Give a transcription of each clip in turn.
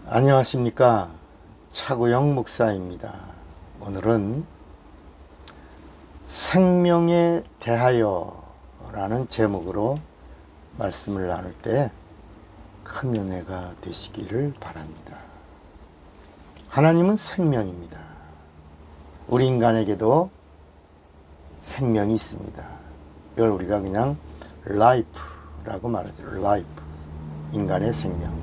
안녕하십니까. 차구영 목사입니다. 오늘은 생명에 대하여 라는 제목으로 말씀을 나눌 때 큰 은혜가 되시기를 바랍니다. 하나님은 생명입니다. 우리 인간에게도 생명이 있습니다. 이걸 우리가 그냥 life라고 말하죠. life, 인간의 생명,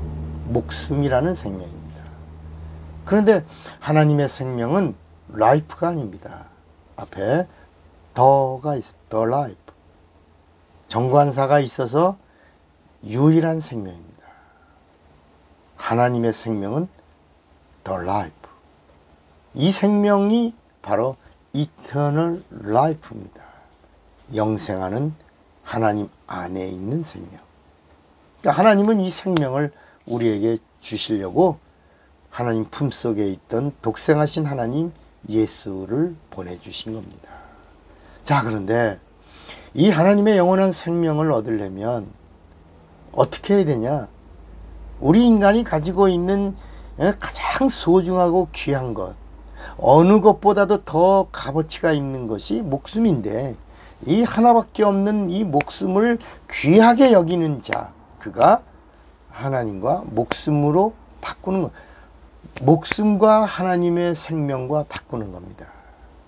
목숨이라는 생명입니다. 그런데 하나님의 생명은 life가 아닙니다. 앞에 더가 있어요. the life. 정관사가 있어서 유일한 생명입니다. 하나님의 생명은 the life. 이 생명이 바로 eternal life입니다. 영생하는 하나님 안에 있는 생명. 그러니까 하나님은 이 생명을 우리에게 주시려고 하나님 품속에 있던 독생하신 하나님 예수를 보내주신 겁니다. 자, 그런데 이 하나님의 영원한 생명을 얻으려면 어떻게 해야 되냐? 우리 인간이 가지고 있는 가장 소중하고 귀한 것, 어느 것보다도 더 값어치가 있는 것이 목숨인데, 이 하나밖에 없는 이 목숨을 귀하게 여기는 자, 그가 하나님과 목숨으로 바꾸는 것, 목숨과 하나님의 생명과 바꾸는 겁니다.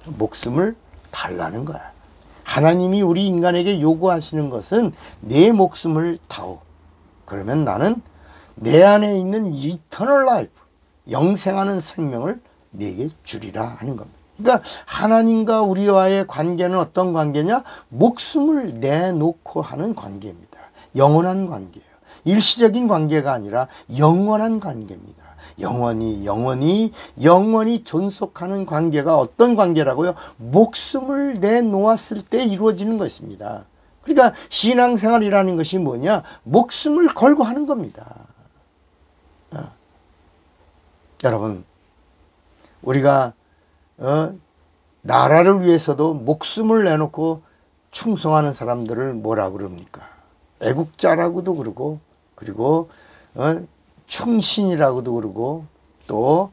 목숨을 달라는 거야. 하나님이 우리 인간에게 요구하시는 것은 내 목숨을 다오. 그러면 나는 내 안에 있는 eternal life, 영생하는 생명을 내게 주리라 하는 겁니다. 그러니까 하나님과 우리와의 관계는 어떤 관계냐? 목숨을 내놓고 하는 관계입니다. 영원한 관계예요. 일시적인 관계가 아니라 영원한 관계입니다. 영원히 존속하는 관계가 어떤 관계라고요? 목숨을 내놓았을 때 이루어지는 것입니다. 그러니까 신앙생활이라는 것이 뭐냐? 목숨을 걸고 하는 겁니다. 여러분, 우리가 나라를 위해서도 목숨을 내놓고 충성하는 사람들을 뭐라 그럽니까? 애국자라고도 그러고, 그리고 충신이라고도 그러고, 또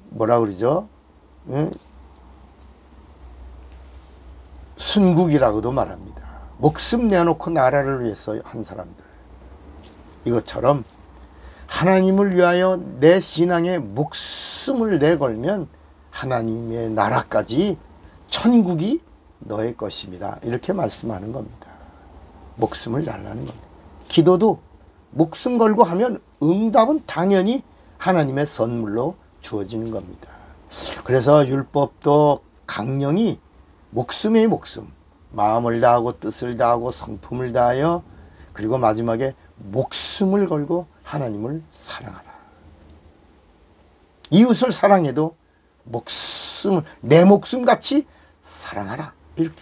뭐라 그러죠? 순국이라고도 말합니다. 목숨 내놓고 나라를 위해서 한 사람들. 이것처럼 하나님을 위하여 내 신앙에 목숨을 내걸면 하나님의 나라까지, 천국이 너의 것입니다. 이렇게 말씀하는 겁니다. 목숨을 달라는 겁니다. 기도도 목숨 걸고 하면 응답은 당연히 하나님의 선물로 주어지는 겁니다. 그래서 율법도 강령이 목숨의 목숨, 마음을 다하고 뜻을 다하고 성품을 다하여, 그리고 마지막에 목숨을 걸고 하나님을 사랑하라. 이웃을 사랑해도 목숨을 내 목숨같이 사랑하라. 이렇게.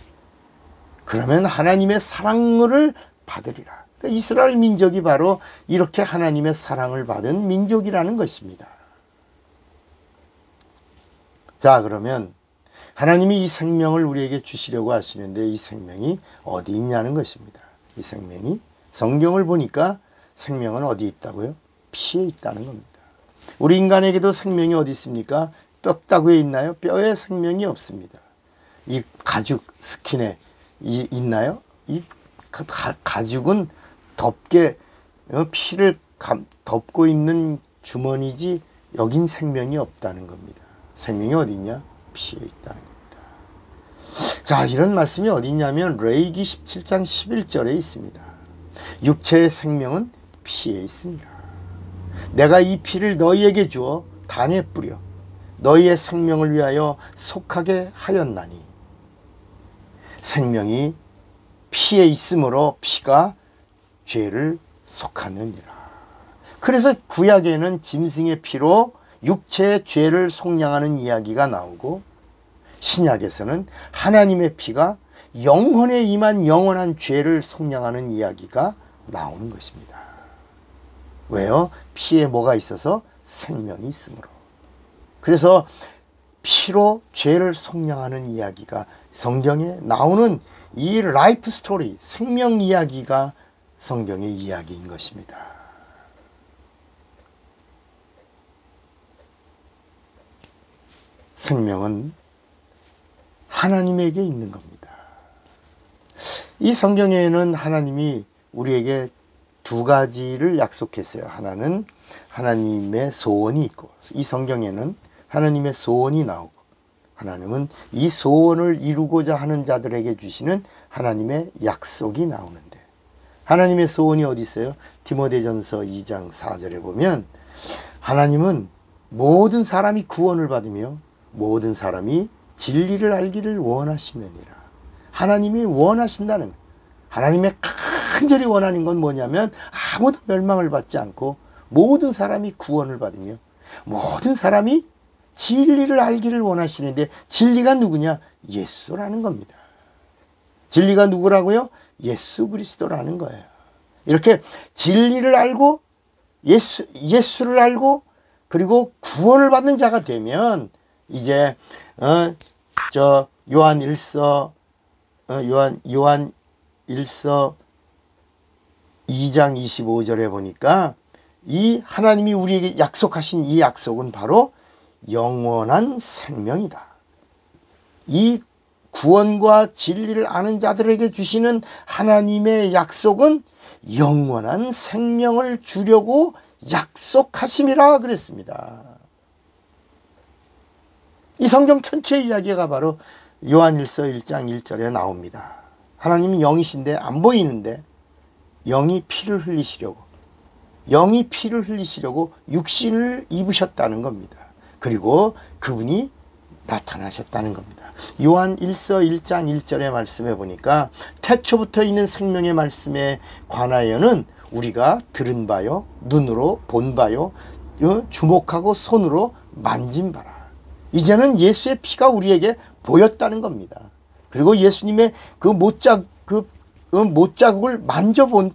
그러면 하나님의 사랑을 받으리라. 그러니까 이스라엘 민족이 바로 이렇게 하나님의 사랑을 받은 민족이라는 것입니다. 자, 그러면 하나님이 이 생명을 우리에게 주시려고 하시는데 이 생명이 어디 있냐는 것입니다. 이 생명이, 성경을 보니까 생명은 어디 있다고요? 피에 있다는 겁니다. 우리 인간에게도 생명이 어디 있습니까? 뼈다구에 있나요? 뼈에 생명이 없습니다. 이 가죽 스킨에 있나요? 이 가죽은 덮게 피를 덮고 있는 주머니지 여긴 생명이 없다는 겁니다. 생명이 어디 있냐? 피에 있다는 겁니다. 자, 이런 말씀이 어디 있냐면 레위기 17장 11절에 있습니다. 육체의 생명은 피에 있습니다. 내가 이 피를 너희에게 주어 단에 뿌려 너희의 생명을 위하여 속하게 하였나니, 생명이 피에 있으므로 피가 죄를 속하느니라. 그래서 구약에는 짐승의 피로 육체의 죄를 속량하는 이야기가 나오고, 신약에서는 하나님의 피가 영혼에 임한 영원한 죄를 속량하는 이야기가 나오는 것입니다. 왜요? 피에 뭐가 있어서? 생명이 있으므로. 그래서 피로 죄를 속량하는 이야기가 성경에 나오는 이 라이프 스토리, 생명 이야기가 성경의 이야기인 것입니다. 생명은 하나님에게 있는 겁니다. 이 성경에는 하나님이 우리에게 두 가지를 약속했어요. 하나는 하나님의 소원이 있고, 이 성경에는 하나님의 소원이 나오고, 하나님은 이 소원을 이루고자 하는 자들에게 주시는 하나님의 약속이 나오는데, 하나님의 소원이 어디 있어요? 디모데전서 2장 4절에 보면 하나님은 모든 사람이 구원을 받으며 모든 사람이 진리를 알기를 원하시느니라. 하나님이 원하신다는, 하나님의 간절히 원하는 건 뭐냐면 아무도 멸망을 받지 않고 모든 사람이 구원을 받으며 모든 사람이 진리를 알기를 원하시는데, 진리가 누구냐? 예수라는 겁니다. 진리가 누구라고요? 예수 그리스도라는 거예요. 이렇게 진리를 알고 예수를 알고 그리고 구원을 받는 자가 되면 이제 요한 1서 2장 25절에 보니까 이 하나님이 우리에게 약속하신 이 약속은 바로 영원한 생명이다. 이 구원과 진리를 아는 자들에게 주시는 하나님의 약속은 영원한 생명을 주려고 약속하심이라 그랬습니다. 이 성경 전체 이야기가 바로 요한일서 1장 1절에 나옵니다. 하나님은 영이신데 안 보이는데 영이 피를 흘리시려고 육신을 입으셨다는 겁니다. 그리고 그분이 나타나셨다는 겁니다. 요한 1서 1장 1절의 말씀에 보니까 태초부터 있는 생명의 말씀에 관하여는 우리가 들은 바요, 눈으로 본 바요, 주목하고 손으로 만진 바라. 이제는 예수의 피가 우리에게 보였다는 겁니다. 그리고 예수님의 그 못자국을 만져본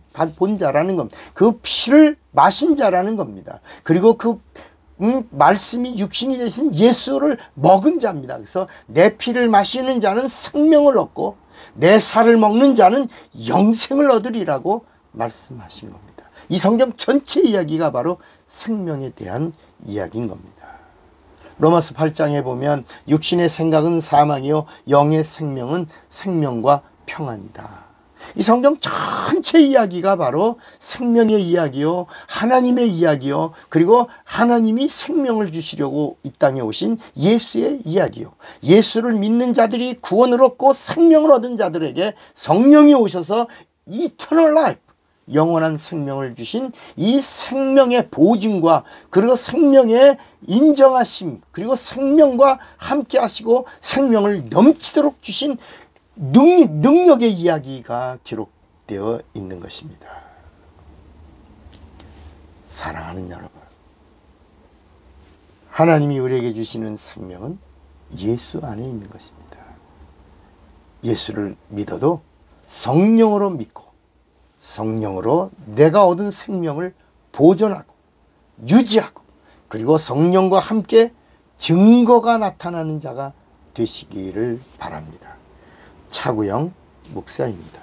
자라는 겁니다. 그 피를 마신 자라는 겁니다. 그리고 그 말씀이 육신이 되신 예수를 먹은 자입니다. 그래서 내 피를 마시는 자는 생명을 얻고 내 살을 먹는 자는 영생을 얻으리라고 말씀하신 겁니다. 이 성경 전체 이야기가 바로 생명에 대한 이야기인 겁니다. 로마서 8장에 보면 육신의 생각은 사망이요 영의 생명은 생명과 평안이다. 이 성경 전체 이야기가 바로 생명의 이야기요, 하나님의 이야기요, 그리고 하나님이 생명을 주시려고 이 땅에 오신 예수의 이야기요. 예수를 믿는 자들이 구원을 얻고 생명을 얻은 자들에게 성령이 오셔서 eternal life, 영원한 생명을 주신 이 생명의 보증과 그리고 생명의 인정하심, 그리고 생명과 함께 하시고 생명을 넘치도록 주신 능력의 이야기가 기록되어 있는 것입니다. 사랑하는 여러분, 하나님이 우리에게 주시는 생명은 예수 안에 있는 것입니다. 예수를 믿어도 성령으로 믿고 성령으로 내가 얻은 생명을 보존하고 유지하고 그리고 성령과 함께 증거가 나타나는 자가 되시기를 바랍니다. 차구영 목사입니다.